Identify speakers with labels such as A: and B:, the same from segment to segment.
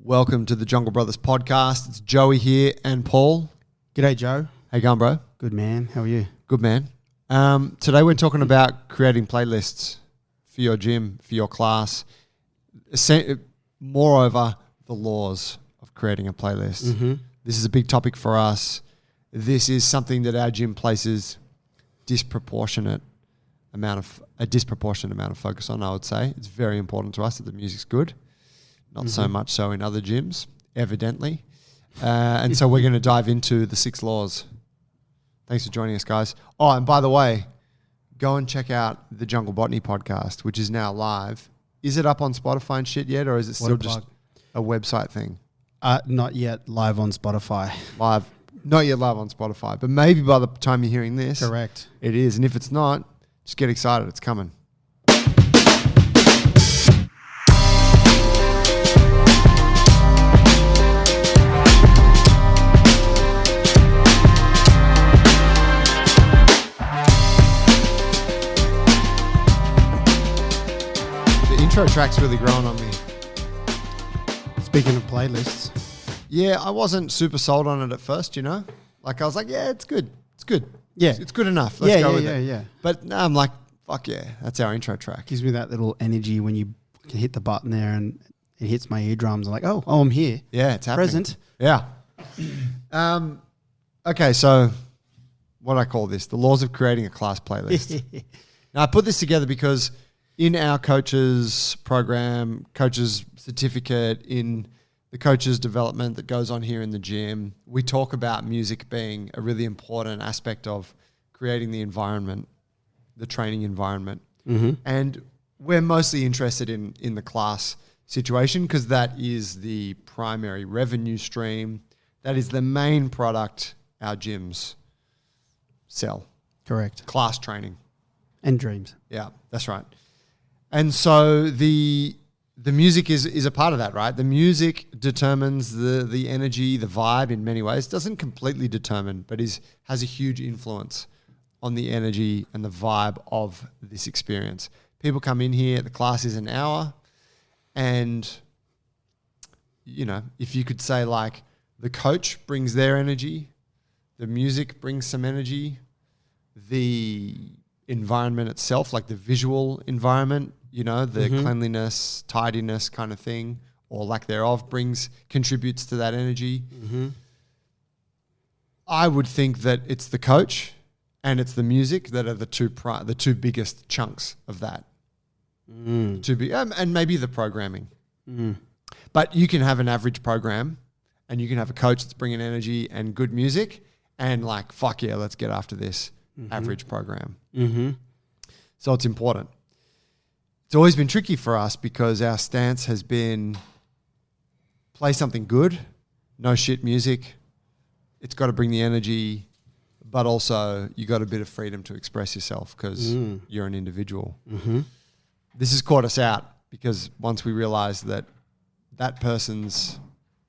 A: Welcome to the Jungle Brothers podcast. It's Joey here and Paul.
B: G'day, Joe.
A: How you going, bro?
B: Good, man. How are you?
A: Good, man. Today we're talking about creating playlists for your gym, for your class. Moreover, the laws of creating a playlist.
B: Mm-hmm.
A: This is a big topic for us. This is something that our gym places a disproportionate amount of focus on, I would say. It's very important to us that the music's good. Not so much so in other gyms, evidently. And so we're going to dive into the 6 laws. Thanks for joining us, guys. Oh, and by the way, go and check out the Jungle Botany podcast, which is now live. Is it up on Spotify and shit yet, or is it still just a website thing?
B: Not yet live on Spotify.
A: Not yet live on Spotify, but maybe by the time you're hearing this,
B: Correct.
A: it is. And if it's not, just get excited. It's coming. Intro track's really growing on me.
B: Speaking of playlists.
A: Yeah, I wasn't super sold on it at first, you know? Like I was like, yeah, it's good. It's good.
B: Yeah.
A: It's good enough. Let's go with it.
B: Yeah.
A: But now I'm like, fuck yeah, that's our intro track.
B: Gives me that little energy when you can hit the button there and it hits my eardrums. I'm like, oh, I'm here.
A: Yeah, it's happening.
B: Present.
A: Yeah. Okay, so what do I call this? The laws of creating a class playlist. Now, I put this together because in our coaches program, coaches certificate, in the coaches development that goes on here in the gym, we talk about music being a really important aspect of creating the environment, the training environment.
B: Mm-hmm.
A: And we're mostly interested in the class situation because that is the primary revenue stream. That is the main product our gyms sell.
B: Correct.
A: Class training.
B: And dreams.
A: Yeah, that's right. And so the music is a part of that, right? The music determines the energy, the vibe in many ways. Doesn't completely determine, but has a huge influence on the energy and the vibe of this experience. People come in here, the class is an hour, and, you know, if you could say like the coach brings their energy, the music brings some energy, the environment itself, like the visual environment, you know, the cleanliness, tidiness kind of thing, or lack thereof, contributes to that energy.
B: Mm-hmm.
A: I would think that it's the coach and it's the music that are the two biggest chunks of that. And maybe the programming. But you can have an average program and you can have a coach that's bringing energy and good music and like, fuck yeah, let's get after this average program.
B: Mm-hmm.
A: So it's important. It's always been tricky for us because our stance has been play something good, no shit music. It's got to bring the energy, but also you got a bit of freedom to express yourself because you're an individual.
B: Mm-hmm.
A: This has caught us out because once we realize that person's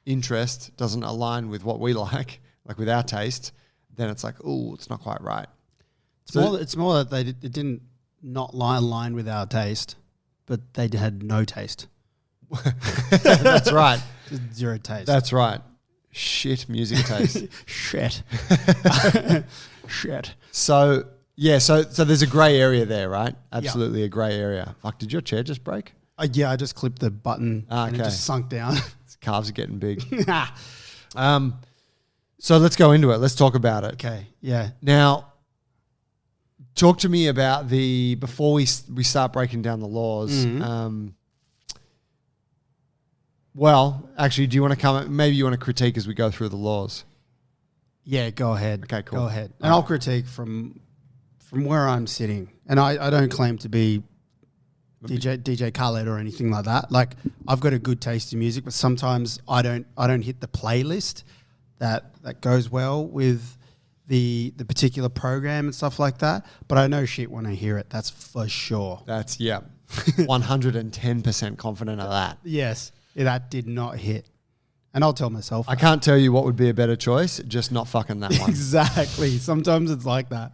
A: interest doesn't align with what we like with our taste, then it's like, oh, it's not quite right.
B: It's more that it didn't not align with our taste, but they had no taste.
A: That's right.
B: Just zero taste.
A: That's right. Shit music taste.
B: Shit. Shit.
A: So there's a grey area there, right? Absolutely a grey area. Fuck, did your chair just break?
B: Yeah, I just clipped the button and it just sunk down.
A: Its calves are getting big. So let's go into it. Let's talk about it.
B: Okay, yeah.
A: Now, talk to me about before we start breaking down the laws. Well, actually, do you want to come? Maybe you want to critique as we go through the laws.
B: Yeah, go ahead.
A: Okay, cool.
B: Go ahead. And I'll critique from where I'm sitting. And I don't claim to be DJ Khaled or anything like that. Like, I've got a good taste in music, but sometimes I don't hit the playlist that goes well with the particular program and stuff like that. But I know shit when I hear it. That's for sure.
A: That's 110% confident of that.
B: Yes, that did not hit. And I'll tell myself.
A: I can't tell you what would be a better choice, just not fucking that one.
B: Exactly. Sometimes it's like that.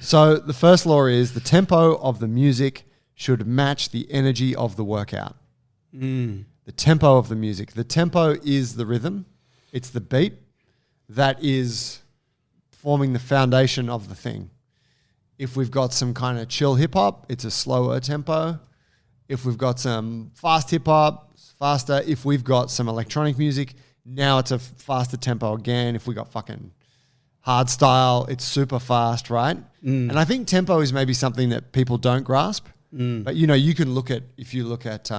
A: So the first law is the tempo of the music should match the energy of the workout. The the tempo of the music. The tempo is the rhythm. It's the beat that is forming the foundation of the thing. If we've got some kind of chill hip hop, it's a slower tempo. If we've got some fast hip hop, it's faster. If we've got some electronic music, now it's a faster tempo again. If we got fucking hard style, it's super fast, right? And I think tempo is maybe something that people don't grasp. But you can look at, if you look at,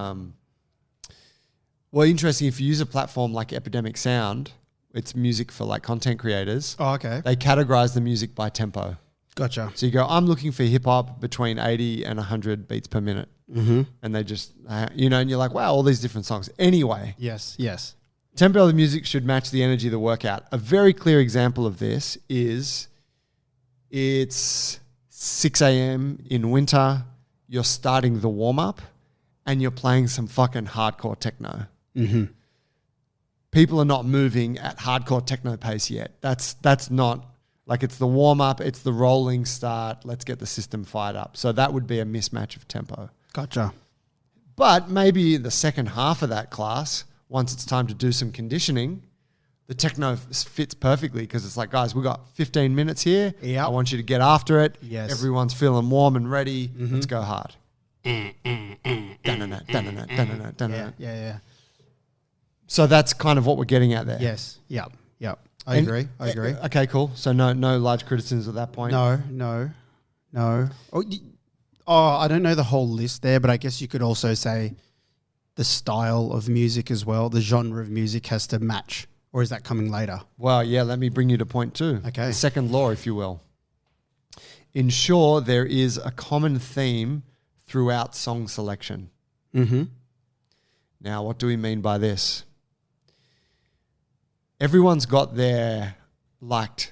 A: interesting, if you use a platform like Epidemic Sound, it's music for like content creators.
B: Oh, okay.
A: They categorize the music by tempo.
B: Gotcha.
A: So you go, I'm looking for hip hop between 80 and 100 beats per minute.
B: Mm-hmm.
A: And they just, and you're like, wow, all these different songs. Anyway.
B: Yes.
A: Tempo of the music should match the energy of the workout. A very clear example of this is it's 6 a.m. in winter. You're starting the warm-up and you're playing some fucking hardcore techno.
B: Mm-hmm.
A: People are not moving at hardcore techno pace yet. That's not, like, it's the warm-up, it's the rolling start. Let's get the system fired up. So that would be a mismatch of tempo.
B: Gotcha.
A: But maybe the second half of that class, once it's time to do some conditioning, the techno fits perfectly because it's like, guys, we got 15 minutes here.
B: Yep.
A: I want you to get after it.
B: Yes.
A: Everyone's feeling warm and ready. Let's go hard.
B: Yeah.
A: So that's kind of what we're getting at there.
B: Yes. Yep. I agree.
A: Okay, cool. So no large criticisms at that point.
B: No. I don't know the whole list there, but I guess you could also say the style of music as well. The genre of music has to match, or is that coming later?
A: Well, yeah, let me bring you to point 2.
B: Okay.
A: The second law, if you will. Ensure there is a common theme throughout song selection.
B: Mm-hmm.
A: Now, what do we mean by this? Everyone's got their liked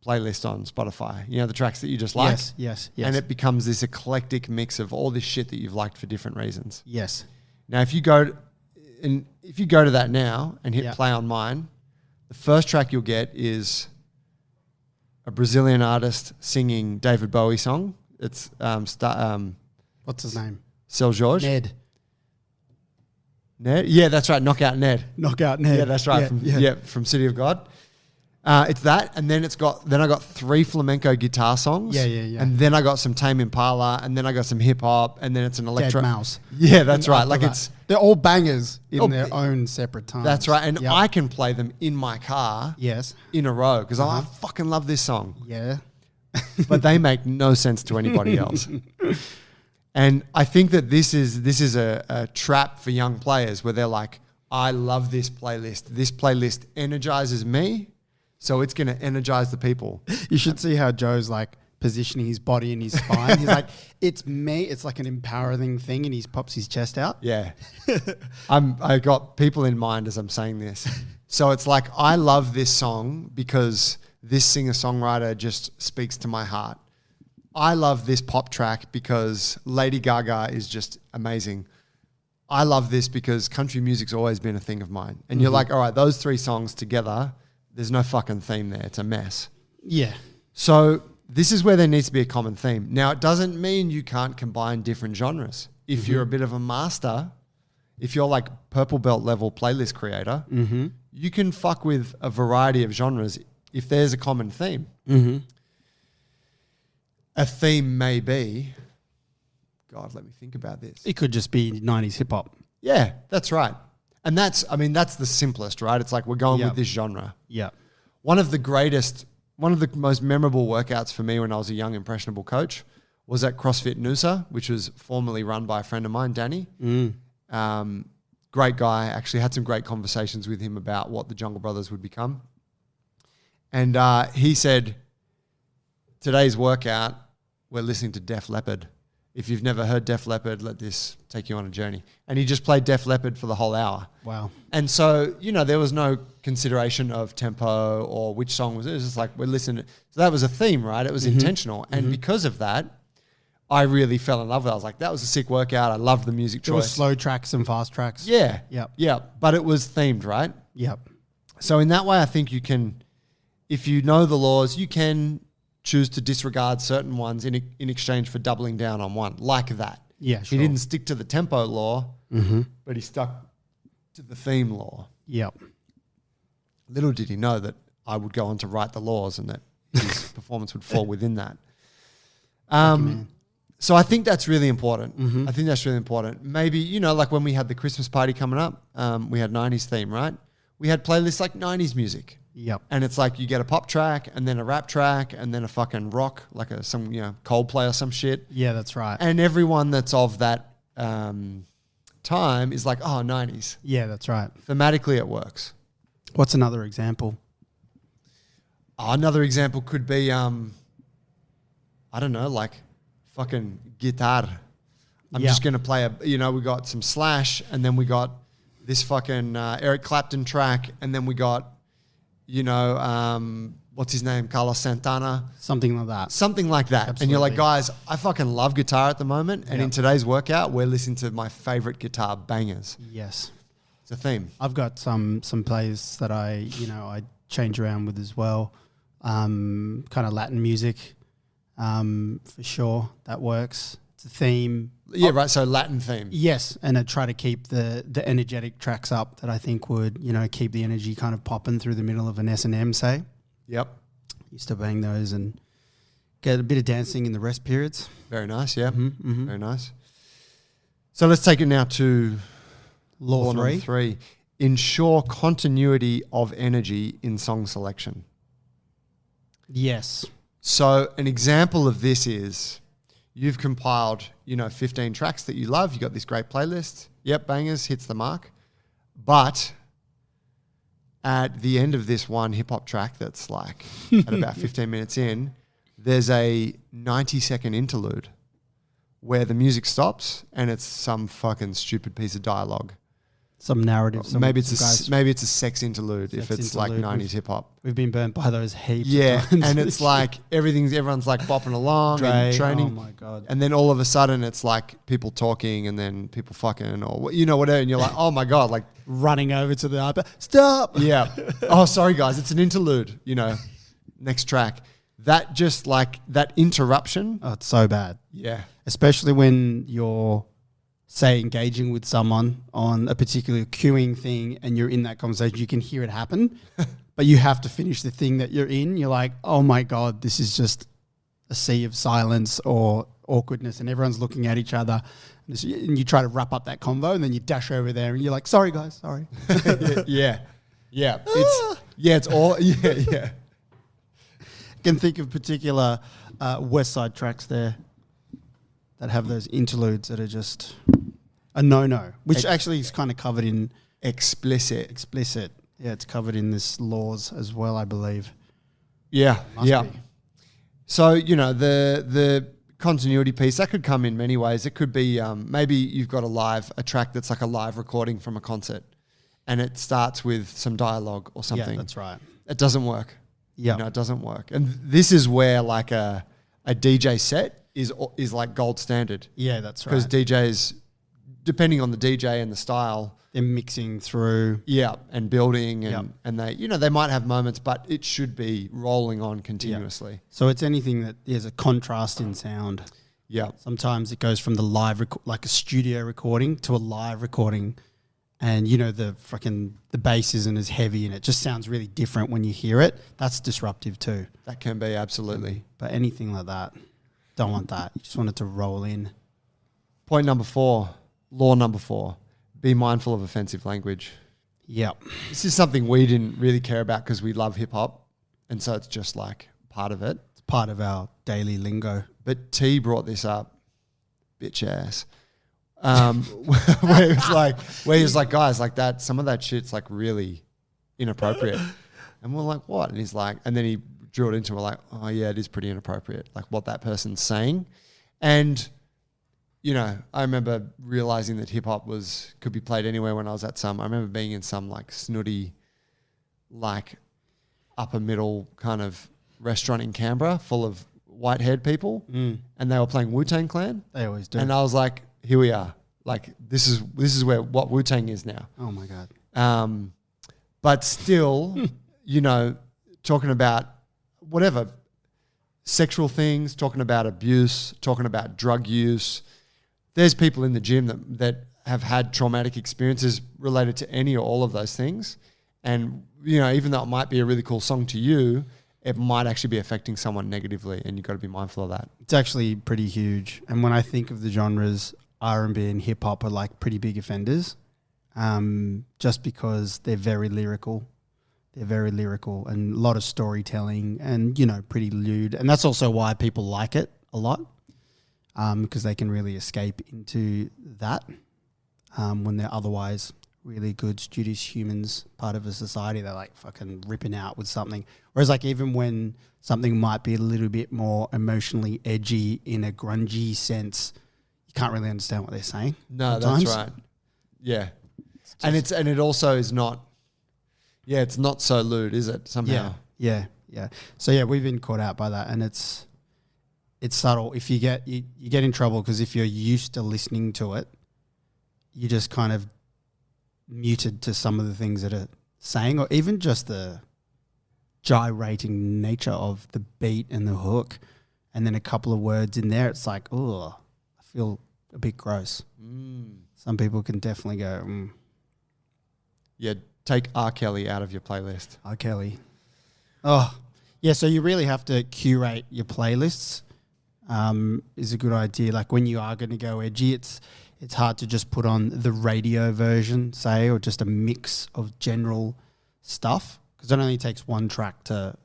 A: playlist on Spotify. You know, the tracks that you just like?
B: Yes.
A: And it becomes this eclectic mix of all this shit that you've liked for different reasons.
B: Yes.
A: Now, if you go to that now and hit play on mine, the first track you'll get is a Brazilian artist singing David Bowie song. It's
B: what's his name?
A: Seu Jorge.
B: Ned.
A: Yeah, that's right. Knockout Ned.
B: Knockout Ned.
A: Yeah, that's right. From City of God. It's that, and then I got 3 flamenco guitar songs.
B: Yeah.
A: And then I got some Tame Impala, and then I got some hip hop, and then it's an electro.
B: Deadmau5.
A: Yeah, that's right. Like
B: they're all bangers in their own separate times.
A: That's right, and I can play them in my car.
B: Yes.
A: In a row because I fucking love this song.
B: Yeah.
A: But they make no sense to anybody else. And I think that this is a trap for young players where they're like, I love this playlist. This playlist energizes me. So it's going to energize the people.
B: You should see how Joe's like positioning his body and his spine. He's like, it's me. It's like an empowering thing, and he pops his chest out.
A: Yeah. I got people in mind as I'm saying this. So it's like, I love this song because this singer-songwriter just speaks to my heart. I love this pop track because Lady Gaga is just amazing. I love this because country music's always been a thing of mine. And you're like, all right, those 3 songs together, there's no fucking theme there. It's a mess.
B: Yeah.
A: So this is where there needs to be a common theme. Now, it doesn't mean you can't combine different genres. If you're a bit of a master, if you're like purple belt level playlist creator, you can fuck with a variety of genres if there's a common theme. A theme may be, God, let me think about this.
B: It could just be 90s hip hop.
A: Yeah, that's right. And that's the simplest, right? It's like we're going with this genre.
B: Yeah.
A: One of the most memorable workouts for me when I was a young impressionable coach was at CrossFit Noosa, which was formerly run by a friend of mine, Danny. Great guy. Actually had some great conversations with him about what the Jungle Brothers would become. And he said, today's workout, we're listening to Def Leppard. If you've never heard Def Leppard, let this take you on a journey. And he just played Def Leppard for the whole hour.
B: Wow.
A: And so, there was no consideration of tempo or which song was it. It was just like, we're listening. So that was a theme, right? It was intentional. And because of that, I really fell in love with it. I was like, that was a sick workout. I loved the music
B: There
A: choice.
B: were slow tracks and fast tracks.
A: Yeah.
B: Yep.
A: Yeah. But it was themed, right?
B: Yep.
A: So in that way, I think you can, if you know the laws, you can choose to disregard certain ones in exchange for doubling down on one, like that.
B: Yeah, sure.
A: He didn't stick to the tempo law, but he stuck to the theme law.
B: Yep.
A: Little did he know that I would go on to write the laws and that his performance would fall within that. So I think that's really important. I think that's really important. Maybe, you know, like when we had the Christmas party coming up, we had 90s theme, right? We had playlists like 90s music.
B: Yep.
A: And it's like you get a pop track and then a rap track and then a fucking rock, like some, you know, Coldplay or some shit.
B: Yeah, that's right.
A: And everyone that's of that time is like, oh, 90s.
B: Yeah, that's right.
A: Thematically, it works.
B: What's another example?
A: Another example could be, I don't know, like fucking guitar. I'm just going to play we got some Slash and then we got this fucking Eric Clapton track and then we got, what's his name? Carlos Santana.
B: Something like that.
A: Something like that.
B: Absolutely.
A: And you're like, guys, I fucking love guitar at the moment. And in today's workout, we're listening to my favorite guitar bangers.
B: Yes.
A: It's a theme.
B: I've got some plays that I change around with as well. Kind of Latin music, for sure. That works. It's a theme.
A: Yeah, right. So Latin theme.
B: Yes, and I try to keep the energetic tracks up that I think would, keep the energy kind of popping through the middle of an S&M, say.
A: Yep.
B: Used to bang those and get a bit of dancing in the rest periods.
A: Very nice, yeah. Very nice. So let's take it now to
B: Law
A: number
B: 3.
A: 3. Ensure continuity of energy in song selection.
B: Yes.
A: So an example of this is you've compiled, 15 tracks that you love. You got this great playlist. Yep, bangers, hits the mark. But at the end of this one hip-hop track that's like at about 15 minutes in, there's a 90-second interlude where the music stops and it's some fucking stupid piece of dialogue.
B: Some narrative.
A: Maybe it's a sex interlude if it's
B: interlude.
A: like 90s hip-hop.
B: We've been burnt by those heaps.
A: Yeah,
B: of times.
A: and it's like everyone's like bopping along and training.
B: Oh my God.
A: And then all of a sudden it's like people talking and then people fucking or whatever. And you're like, oh my God, like
B: running over to the iPad. Stop.
A: yeah. Oh, sorry guys, it's an interlude, next track. That just like that interruption.
B: Oh, it's so bad.
A: Yeah.
B: Especially when you're, say, engaging with someone on a particular queuing thing and you're in that conversation, you can hear it happen, but you have to finish the thing that you're in. You're like, oh my God, this is just a sea of silence or awkwardness and everyone's looking at each other. And you try to wrap up that convo and then you dash over there and you're like, sorry guys, sorry.
A: Yeah. It's all, yeah.
B: Can think of particular West Side tracks there that have those interludes that are just a no-no, which actually is kind of covered in
A: Explicit.
B: Yeah, it's covered in this laws as well, I believe.
A: Yeah.
B: Must be.
A: So, the continuity piece, that could come in many ways. It could be maybe you've got a track that's like a live recording from a concert and it starts with some dialogue or something.
B: Yeah, that's right.
A: It doesn't work.
B: Yeah.
A: It doesn't work. And this is where like a DJ set is like gold standard.
B: Yeah, that's right.
A: Because DJs, depending on the DJ and the style,
B: they're mixing through.
A: yeah, and building and they, they might have moments, but it should be rolling on continuously.
B: So it's anything that there's a contrast in sound.
A: Yeah.
B: Sometimes it goes from the live, like a studio recording to a live recording. And, the bass isn't as heavy and it just sounds really different when you hear it. That's disruptive too.
A: That can be, absolutely.
B: But anything like that, don't want that. You just want it to roll in.
A: Point number 4, law number 4, be mindful of offensive language.
B: Yep.
A: This is something we didn't really care about because we love hip hop. And so it's just like part of it.
B: It's part of our daily lingo.
A: But T brought this up, bitch ass. Where he was like, guys, like that, some of that shit's like really inappropriate. And we're like, what? And he's like, and then he drew it into, we're like, oh yeah, it is pretty inappropriate, like what that person's saying. And, I remember realizing that hip hop could be played anywhere when I was at I remember being in some like snooty, like upper middle kind of restaurant in Canberra full of white haired people. And they were playing Wu-Tang Clan.
B: They always do.
A: And I was like, here we are. Like this is what Wu-Tang is now.
B: Oh my God.
A: But still, talking about whatever, sexual things, talking about abuse, talking about drug use. There's people in the gym that have had traumatic experiences related to any or all of those things. And, even though it might be a really cool song to you, it might actually be affecting someone negatively, and you've got to be mindful of that.
B: It's actually pretty huge. And when I think of the genres, R&B and hip hop are like pretty big offenders, just because they're very lyrical. They're very lyrical and a lot of storytelling and, pretty lewd. And that's also why people like it a lot, because they can really escape into that when they're otherwise really good, studious humans, part of a society. They're like fucking ripping out with something. Whereas like even when something might be a little bit more emotionally edgy in a grungy sense, you can't really understand what they're saying.
A: No,
B: sometimes.
A: that's right. Yeah. And it also is not, it's not so lewd, is it, somehow?
B: Yeah. So yeah, we've been caught out by that, and it's subtle. If you get in trouble because if you're used to listening to it, you just kind of muted to some of the things that are saying, or even just the gyrating nature of the beat and the hook, and then a couple of words in there, it's like, oh, I feel a bit gross. Some people can definitely go,
A: Yeah, take R. Kelly out of your playlist.
B: R. Kelly. Oh, yeah, so you really have to curate your playlists, is a good idea. Like when you are going to go edgy, it's hard to just put on the radio version, say, or just a mix of general stuff, because it only takes one track to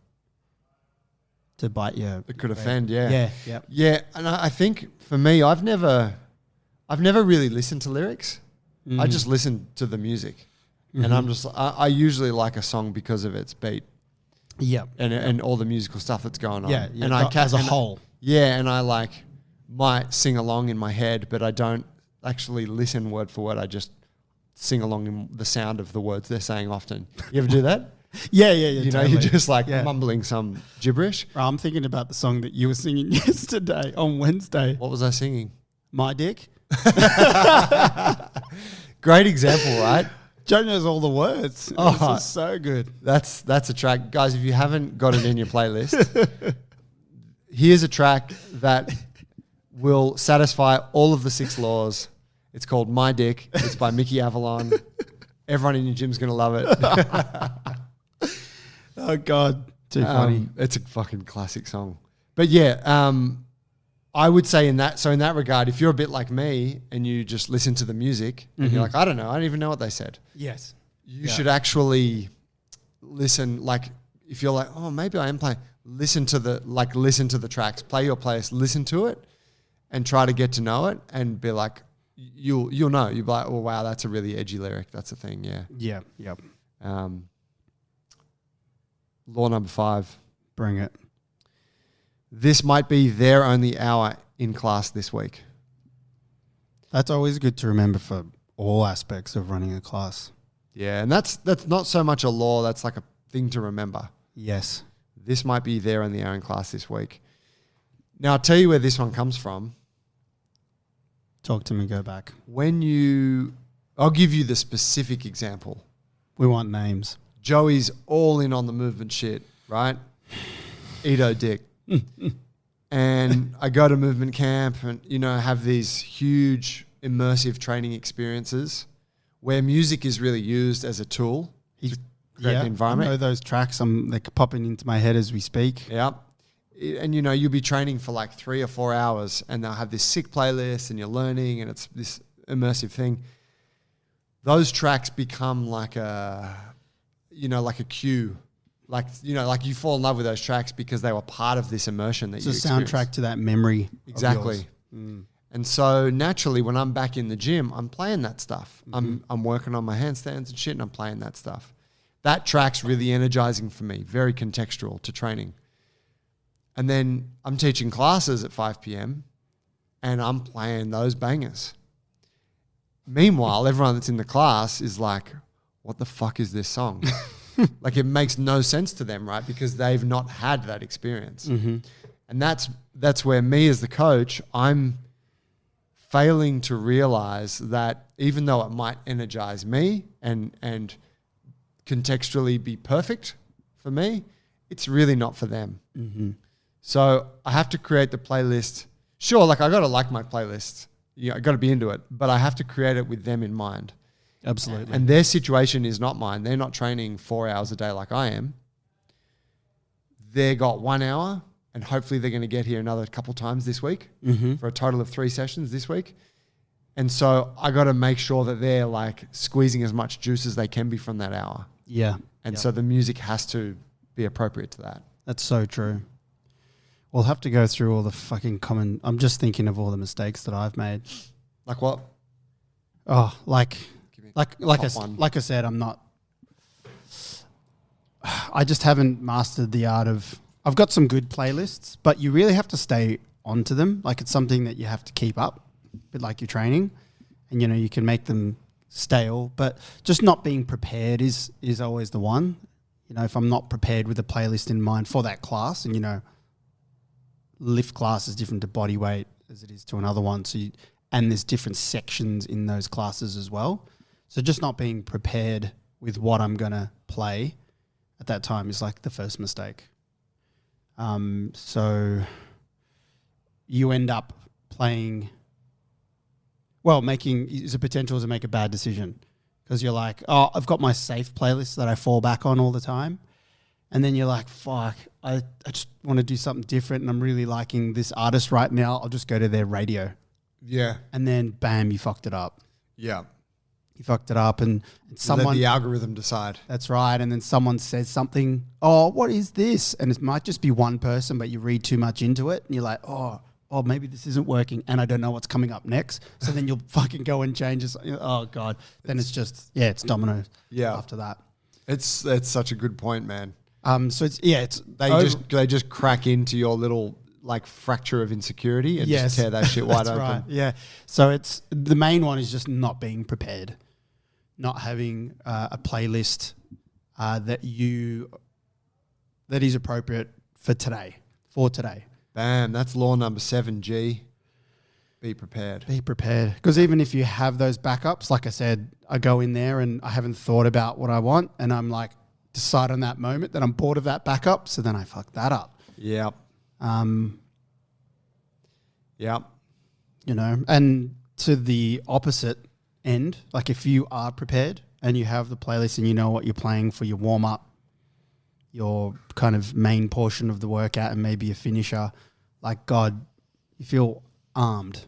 B: bite you.
A: It could offend, yeah.
B: Yeah.
A: Yeah, and I think for me, I've never really listened to lyrics. I just listen to the music. And I'm just, I usually like a song because of its beat.
B: Yeah.
A: And all the musical stuff that's going on.
B: Yeah.
A: And
B: as a whole.
A: Yeah, and I might sing along in my head, but I don't actually listen word for word. I just sing along in the sound of the words they're saying often. You ever do that?
B: Yeah.
A: Totally. You're just mumbling some gibberish.
B: I'm thinking about the song that you were singing yesterday on Wednesday.
A: What was I singing?
B: My Dick.
A: Great example, right?
B: Joe knows all the words. This is so good.
A: That's a track. Guys, if you haven't got it in your playlist, here's a track that will satisfy all of the 6 laws. It's called My Dick. It's by Mickey Avalon. Everyone in your gym's going to love it.
B: Oh, God. Too funny.
A: It's a fucking classic song. But yeah, I would say in that regard, if you're a bit like me and you just listen to the music and you're like, I don't know, I don't even know what they said.
B: Yes.
A: You should actually listen, like if you're like, oh, maybe I am playing, listen to the tracks, play your playlist, listen to it and try to get to know it and be like, you'll know. You'll be like, oh, wow, that's a really edgy lyric. That's a thing, yeah.
B: Yeah, yep.
A: Law number 5.
B: Bring it.
A: This might be their only hour in class this week.
B: That's always good to remember for all aspects of running a class.
A: Yeah, and that's not so much a law, that's like a thing to remember.
B: Yes.
A: This might be their only hour in class this week. Now, I'll tell you where this one comes from.
B: Talk to me, go back.
A: I'll give you the specific example.
B: We want names.
A: Joey's all in on the movement shit, right? Edo dick. And I go to movement camp and, have these huge immersive training experiences where music is really used as a tool to create the environment.
B: I know those tracks. They're popping into my head as we speak.
A: Yeah. And, you'll be training for like 3 or 4 hours and they'll have this sick playlist and you're learning and it's this immersive thing. Those tracks become like a cue. Like you fall in love with those tracks because they were part of this immersion that
B: it's
A: you
B: a soundtrack to that memory.
A: Exactly. And so naturally when I'm back in the gym, I'm playing that stuff. I'm working on my handstands and shit and I'm playing that stuff. That track's really energizing for me, very contextual to training. And then I'm teaching classes at 5 p.m. and I'm playing those bangers. Meanwhile, everyone that's in the class is like, what the fuck is this song? Like it makes no sense to them, right? Because they've not had that experience. And that's where me as the coach, I'm failing to realize that even though it might energize me and contextually be perfect for me, it's really not for them. So I have to create the playlist. Sure, like I got to like my playlist. I got to be into it, but I have to create it with them in mind.
B: Absolutely.
A: And their situation is not mine. They're not training 4 hours a day like I am. They got 1 hour, and hopefully they're going to get here another couple times this week for a total of 3 sessions this week. And so I got to make sure that they're like squeezing as much juice as they can be from that hour.
B: Yeah.
A: And so the music has to be appropriate to that.
B: That's so true. We'll have to go through all the fucking common... I'm just thinking of all the mistakes that I've made.
A: Like what?
B: Oh, like
A: one.
B: I said, I'm not... I just haven't mastered the art of... I've got some good playlists, but you really have to stay onto them. Like it's something that you have to keep up, a bit like your training. And, you can make them stale, but just not being prepared is always the one. If I'm not prepared with a playlist in mind for that class, and, lift class is different to body weight as it is to another one. And there's different sections in those classes as well. So just not being prepared with what I'm going to play at that time is like the first mistake. So you end up playing, is a potential to make a bad decision because you're like, oh, I've got my safe playlist that I fall back on all the time. And then you're like, fuck, I just want to do something different and I'm really liking this artist right now. I'll just go to their radio.
A: Yeah.
B: And then, bam, you fucked it up.
A: Yeah.
B: You fucked it up and someone...
A: Let the algorithm decide.
B: That's right. And then someone says something, oh, what is this? And it might just be one person, but you read too much into it and you're like, oh, maybe this isn't working and I don't know what's coming up next. So then you'll fucking go and change it. Oh, God. Then it's just, it's dominoes after that.
A: It's such a good point, man.
B: So it's
A: they just crack into your little like fracture of insecurity and just tear that shit wide open.
B: Right. Yeah. So it's the main one is just not being prepared, not having a playlist that is appropriate for today.
A: Bam, that's law number 7, G. Be prepared.
B: Be prepared. Because even if you have those backups, like I said, I go in there and I haven't thought about what I want and I'm like, decide on that moment that I'm bored of that backup. So then I fuck that up.
A: Yep. Yep.
B: And to the opposite end, like if you are prepared and you have the playlist and you know what you're playing for your warm up, your kind of main portion of the workout and maybe a finisher, like God, you feel armed,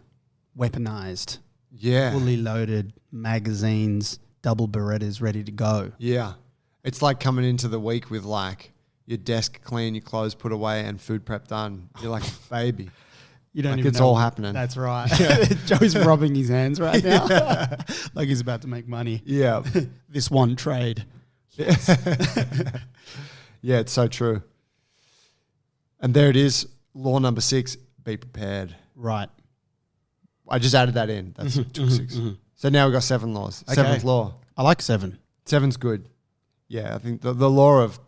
B: weaponized, fully loaded, magazines, double Berettas ready to go.
A: Yeah. It's like coming into the week with like your desk clean, your clothes put away and food prep done. You're like a baby.
B: You don't
A: like
B: even
A: it's
B: know
A: all happening.
B: That's right. Joe's rubbing his hands right now. Like he's about to make money.
A: Yeah.
B: This one trade.
A: Yeah, it's so true. And there it is. Law number 6, be prepared.
B: Right.
A: I just added that in. That's took 6. So now we've got 7 laws.
B: Okay.
A: 7th law.
B: I like 7.
A: 7's good. Yeah, I think the law of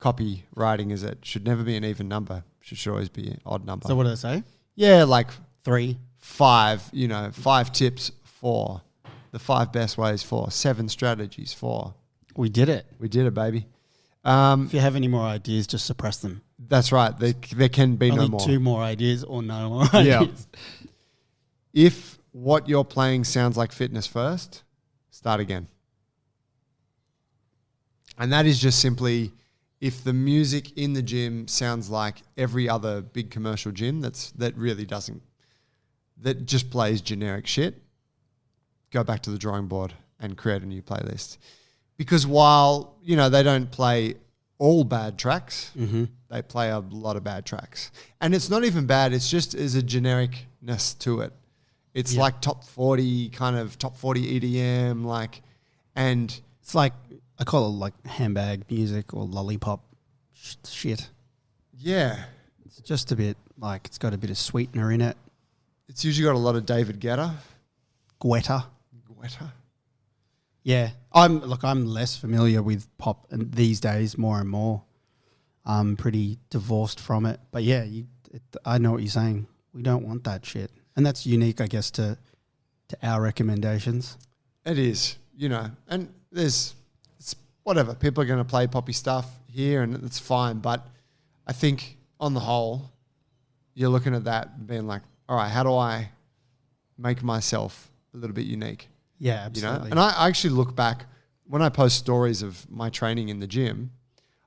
A: copywriting is it should never be an even number. It should always be an odd number.
B: So what do they say?
A: Yeah, like
B: 3.
A: 5, 5 tips for the 5 best ways for 7 strategies for.
B: We did it.
A: We did it, baby.
B: If you have any more ideas, just suppress them.
A: That's right. There can be
B: Only
A: no more.
B: 2 more ideas or no more ideas.
A: If what you're playing sounds like fitness first, start again. And that is just simply if the music in the gym sounds like every other big commercial gym that just plays generic shit, go back to the drawing board and create a new playlist. Because while, they don't play all bad tracks, they play a lot of bad tracks. And it's not even bad, it's just as a genericness to it. It's like top 40 EDM, and
B: it's like, I call it like handbag music or lollipop shit.
A: Yeah.
B: It's just a bit like it's got a bit of sweetener in it.
A: It's usually got a lot of David Guetta.
B: Guetta. Yeah. I'm less familiar with pop and these days more and more. I'm pretty divorced from it. But yeah, I know what you're saying. We don't want that shit. And that's unique, I guess, to our recommendations.
A: It is, and it's whatever. People are going to play poppy stuff here and it's fine. But I think on the whole, you're looking at that and being like, all right, how do I make myself a little bit unique.
B: Yeah,
A: You know,
B: absolutely.
A: and I actually look back when I post stories of my training in the gym.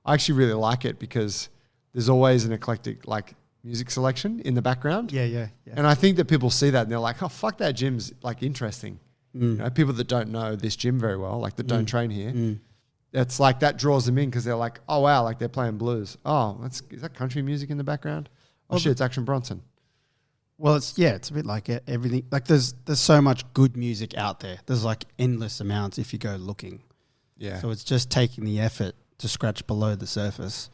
A: I actually really like it because there's always an eclectic like music selection in the background.
B: yeah.
A: And I think that people see that and they're like, oh, fuck, that gym's like interesting. You know, people that don't know this gym very well, like that don't train here, it's like that draws them in because they're like, oh, wow, like they're playing blues. Oh, is that country music in the background? Oh, shit, it's Action Bronson.
B: Well, it's a bit like everything. Like there's so much good music out there. There's like endless amounts if you go looking.
A: Yeah.
B: So it's just taking the effort to scratch below the surface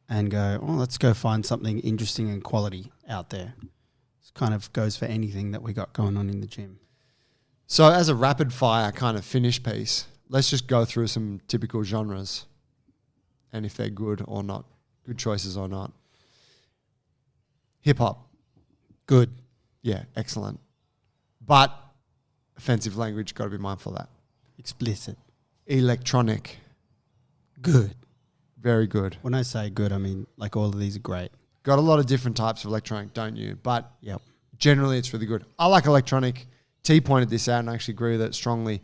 B: and go, oh, let's go find something interesting and quality out there. It kind of goes for anything that we got going on in the gym.
A: So as a rapid fire kind of finish piece, let's just go through some typical genres and if they're good or not, good choices or not. Hip hop.
B: Good.
A: Yeah, excellent. But offensive language, got to be mindful of that.
B: Explicit.
A: Electronic.
B: Good.
A: Very good.
B: When I say good, I mean like all of these are great.
A: Got a lot of different types of electronic, don't you? But
B: Yep.
A: generally it's really good. I like electronic. T pointed this out and I actually agree with it strongly.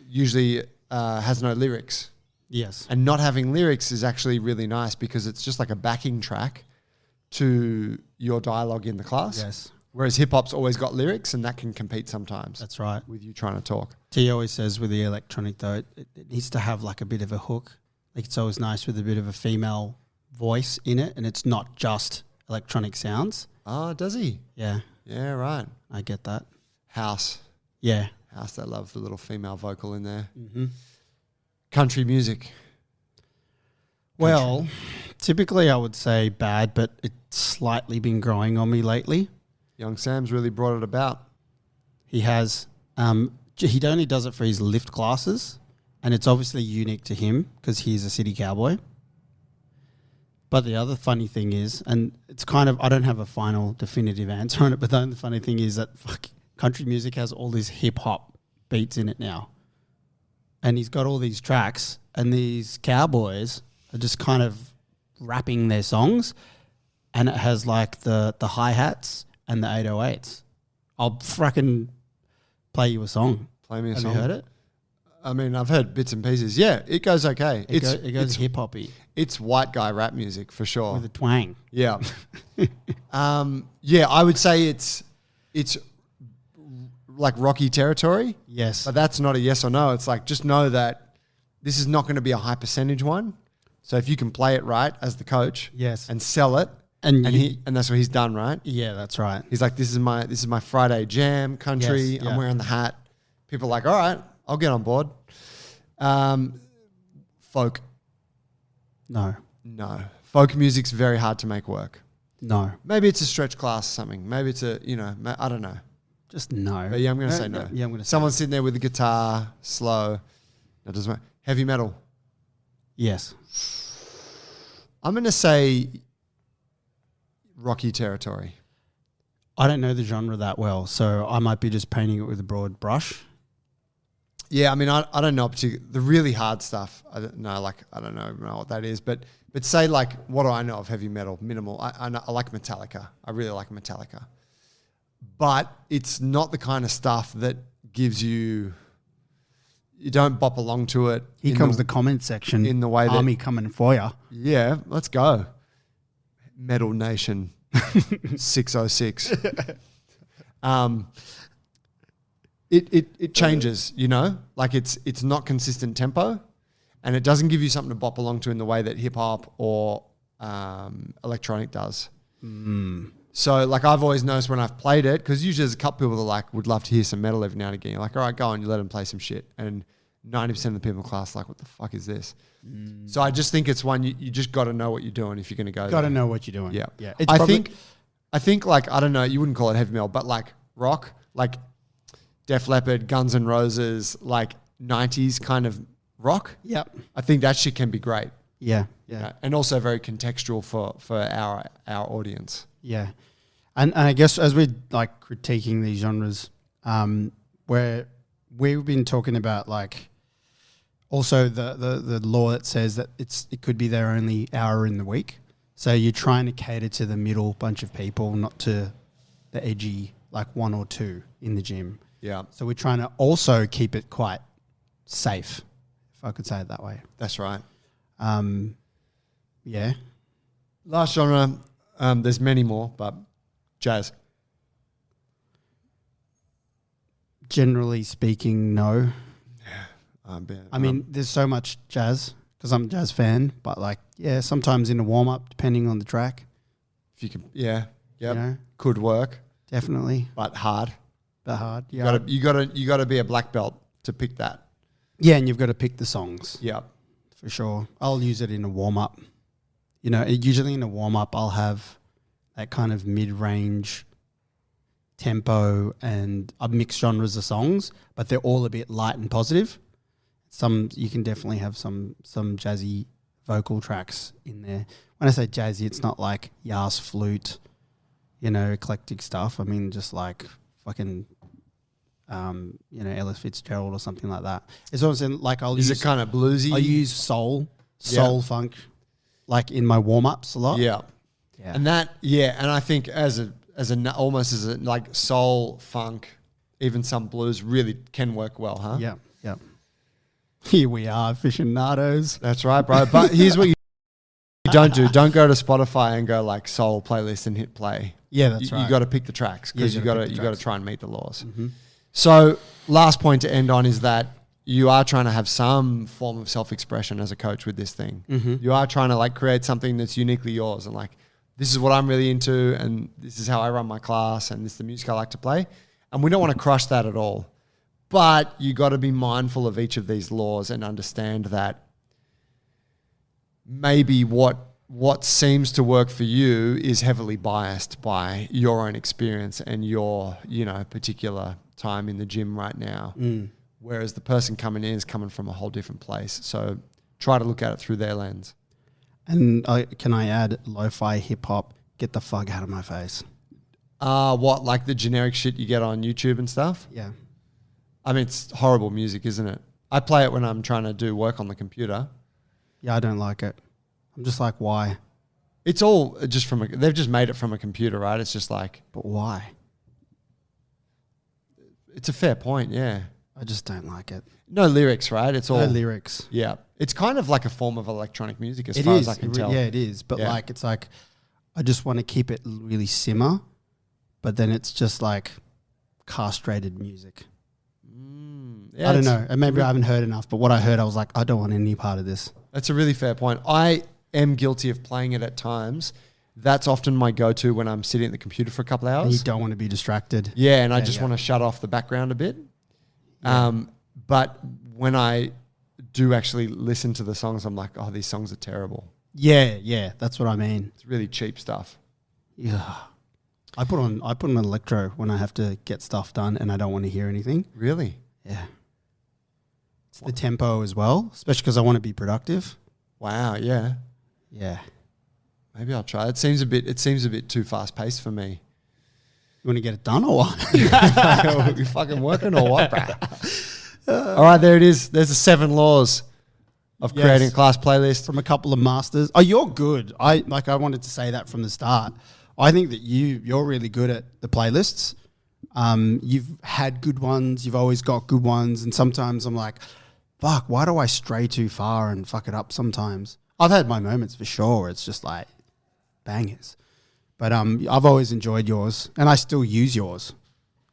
A: Usually has no lyrics.
B: Yes.
A: And not having lyrics is actually really nice because it's just like a backing track to your dialogue in the class.
B: Yes.
A: Whereas hip hop's always got lyrics and that can compete sometimes
B: That's right.
A: with you trying to talk.
B: T always says with the electronic though, it needs to have like a bit of a hook. Like it's always nice with a bit of a female voice in it and it's not just electronic sounds.
A: Oh, does he?
B: Yeah,
A: Yeah, right.
B: I get that.
A: House.
B: Yeah.
A: House, they love the little female vocal in there.
B: Mm-hmm.
A: Country music.
B: Well, typically I would say bad, but it's slightly been growing on me lately.
A: Young Sam's really brought it about.
B: He has, he only does it for his lift classes, and it's obviously unique to him because he's a city cowboy. But the other funny thing is, and it's kind of, I don't have a final definitive answer on it, but the only funny thing is that country music has all these hip hop beats in it now. And he's got all these tracks, and these cowboys are just kind of rapping their songs, and it has like the hi-hats and the 808s. I'll fracking play you a song.
A: Play me a
B: Have
A: song.
B: you heard it?
A: I mean, I've heard bits and pieces. Yeah, it goes okay.
B: It goes hip-hoppy
A: It's white guy rap music for sure.
B: with a twang.
A: Yeah. Yeah, I would say it's like Rocky territory,
B: Yes.
A: but that's not a yes or no. It's like just know that this is not going to be a high percentage one. So if you can play it right as the coach,
B: Yes.
A: and sell it,
B: And
A: and that's what he's done, right?
B: yeah, that's right.
A: He's like, this is my Friday jam country.
B: Yes, yeah.
A: I'm wearing the hat. People are like, all right, I'll get on board. Folk,
B: No.
A: folk music's very hard to make work.
B: No.
A: Maybe it's a stretch class or something. Maybe it's a, I don't know.
B: Just no.
A: But yeah, I'm going to say no.
B: Yeah, I'm going to say
A: Someone sitting there with a guitar, slow. That doesn't matter. Heavy metal.
B: yes.
A: I'm going to say Rocky territory.
B: I don't know the genre that well, so I might be just painting it with a broad brush.
A: Yeah, I mean, I don't know the really hard stuff. I don't know what that is. But say like, what do I know of heavy metal? Minimal. I like Metallica. I really like Metallica. But it's not the kind of stuff that gives you don't bop along to it.
B: Here comes the comment section
A: in the way that-
B: army coming for you.
A: Yeah, let's go. Metal Nation 606. It changes, like it's not consistent tempo, and it doesn't give you something to bop along to in the way that hip hop or electronic does. So like I've always noticed when I've played it, because usually there's a couple people that like would love to hear some metal every now and again. You're like, all right, go on, you let them play some shit, and 90% of the people in class are like, what the fuck is this? So I just think it's one you just got to know what you're doing if you're going to go.
B: Got to
A: there.
B: know what you're doing.
A: Yeah,
B: yeah.
A: I think like I don't know, you wouldn't call it heavy metal, but like rock, like Def Leppard, Guns N' Roses, like 90s kind of rock.
B: Yep.
A: I think that shit can be great.
B: Yeah.
A: And also very contextual for our audience.
B: Yeah. And I guess as we're like critiquing these genres, where we've been talking about like also the law that says that it could be their only hour in the week. So you're trying to cater to the middle bunch of people, not to the edgy like one or two in the gym.
A: Yeah,
B: So we're trying to also keep it quite safe, if I could say it that way.
A: that's right.
B: Yeah.
A: Last genre, there's many more, but jazz.
B: Generally speaking, no.
A: Yeah,
B: I mean, there's so much jazz because I'm a jazz fan, but like, yeah, sometimes in a warm up, depending on the track,
A: if you can, yeah,
B: you know,
A: could work,
B: definitely.
A: but hard.
B: But hard. Yeah.
A: You gotta be a black belt to pick that.
B: Yeah, and you've got to pick the songs
A: Yeah,
B: for sure. I'll use it in a warm up. You know, usually in a warm up, I'll have that kind of mid range tempo and a mixed genres of songs, but they're all a bit light and positive. Some you can definitely have some jazzy vocal tracks in there. When I say jazzy, it's not like Yas flute, you know, eclectic stuff. I mean, just like fucking, you know, Ella Fitzgerald or something like that. It's almost like
A: is it kind of bluesy?
B: I use soul funk, like in my warm ups a lot.
A: Yeah,
B: Yeah.
A: and and I think as a almost as a like soul funk, even some blues really can work well, huh?
B: Yeah. Yeah. Here we are, aficionados.
A: That's right, bro. But here's what you don't do. Don't go to Spotify and go like soul playlist and hit play.
B: Yeah, that's right.
A: You got to pick the tracks because
B: Yeah,
A: you
B: you
A: got
B: gotta
A: to
B: pick the
A: you got to
B: tracks.
A: try and meet the laws.
B: Mm-hmm.
A: So last point to end on is that you are trying to have some form of self-expression as a coach with this thing.
B: Mm-hmm.
A: You are trying to like create something that's uniquely yours and like, this is what I'm really into and this is how I run my class and this is the music I like to play. And we don't want to crush that at all. But you got to be mindful of each of these laws and understand that maybe what seems to work for you is heavily biased by your own experience and your, you know, particular time in the gym right now. Whereas the person coming in is coming from a whole different place. So try to look at it through their lens.
B: And can I add lo-fi hip hop? Get the fuck out of my face.
A: What, like the generic shit you get on YouTube and stuff?
B: Yeah.
A: I mean, it's horrible music, isn't it? I play it when I'm trying to do work on the computer.
B: Yeah, I don't like it. I'm just like, why?
A: It's all just they've just made it from a computer, right? It's just like,
B: But why?
A: it's a fair point, yeah.
B: I just don't like it.
A: No lyrics, right? It's all
B: No lyrics.
A: Yeah. It's kind of like a form of electronic music as far as I can tell.
B: Yeah, it is. But
A: Yeah.
B: like, it's like, I just want to keep it really simmer, but then it's just like castrated music.
A: Yeah,
B: I don't
A: it's-
B: know. And maybe I haven't heard enough, but what I heard, I was like, I don't want any part of this.
A: That's a really fair point. I am guilty of playing it at times. That's often my go-to when I'm sitting at the computer for a couple of
B: And you
A: hours.
B: don't want to be distracted.
A: Yeah, and I
B: Yeah,
A: just
B: yeah.
A: want to shut off the background a bit.
B: Yeah.
A: But when I do actually listen to the songs, I'm like, oh, these songs are terrible.
B: Yeah, that's what I mean.
A: It's really cheap stuff.
B: Yeah. I put on electro when I have to get stuff done and I don't want to hear anything.
A: Really?
B: Yeah. It's the tempo as well, especially because I want to be productive.
A: Wow, yeah.
B: Yeah.
A: Maybe I'll try. It seems a bit too fast-paced for me.
B: You want to get it done or what?
A: You fucking working or what, bruh? All right, there it is. There's the 7 laws of
B: Yes.
A: creating a class playlist.
B: From a couple of masters. Oh, you're good. I wanted to say that from the start. I think that you're really good at the playlists. You've had good ones. You've always got good ones. And sometimes I'm like, fuck, why do I stray too far and fuck it up sometimes? I've had my moments for sure. It's just like bangers. But I've always enjoyed yours. And I still use yours.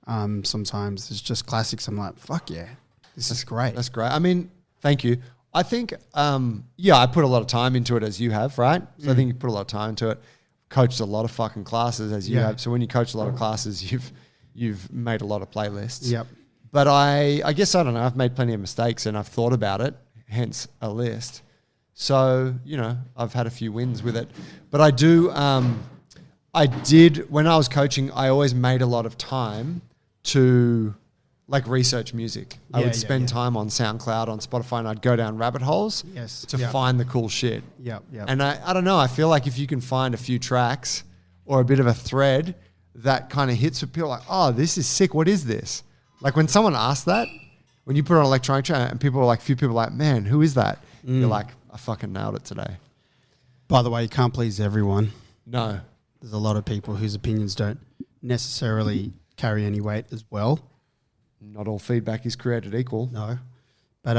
B: Sometimes it's just classics. I'm like, fuck yeah, this is great.
A: That's great. I mean, thank you. I think, I put a lot of time into it as you have, right? So I think you put a lot of time into it. Coached a lot of fucking classes as you
B: Yeah.
A: have. So when you coach a lot of classes, you've made a lot of playlists.
B: Yep.
A: But I guess, I don't know, I've made plenty of mistakes and I've thought about it, hence a list. So, you know, I've had a few wins with it. But I did, when I was coaching, I always made a lot of time to like research music. I
B: Yeah,
A: would
B: yeah,
A: spend
B: yeah.
A: time on SoundCloud, on Spotify, and I'd go down rabbit holes
B: Yes.
A: to
B: Yep.
A: find the cool shit.
B: Yep.
A: And I don't know, I feel like if you can find a few tracks or a bit of a thread that kind of hits with people like, oh, this is sick. What is this? Like when someone asks that, when you put on electronic track and people are like, few people are like, man, who is that? You're like, I fucking nailed it today.
B: By the way, you can't please everyone.
A: No.
B: There's a lot of people whose opinions don't necessarily carry any weight as well.
A: Not all feedback is created equal.
B: No. But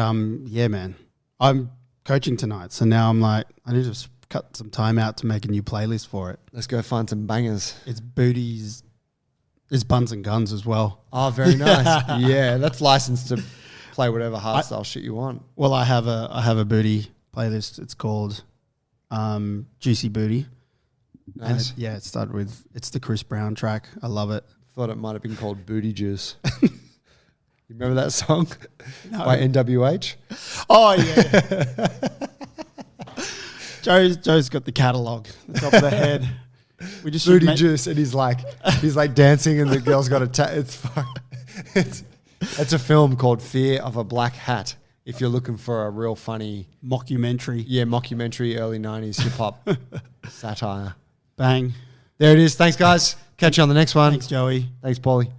B: yeah, man. I'm coaching tonight, so now I'm like, I need to cut some time out to make a new playlist for it.
A: Let's go find some bangers.
B: It's booties, it's buns and guns as well.
A: Oh, very nice. Yeah, that's licensed to play whatever hardstyle shit you want.
B: Well, I have a booty playlist. It's called Juicy Booty.
A: Nice.
B: And it started with, it's the Chris Brown track. I love it.
A: Thought it might have been called Booty Juice. You remember that song by NWH?
B: Oh, yeah. Joe's got the catalogue, the top of the head. We just
A: Booty Juice, and he's like dancing, and the girl's got it's a film called Fear of a Black Hat. If you're looking for a real funny mockumentary, early 90s hip hop satire.
B: Bang.
A: There it is. Thanks, guys. Catch you on the next one.
B: Thanks, Joey.
A: Thanks, Paulie.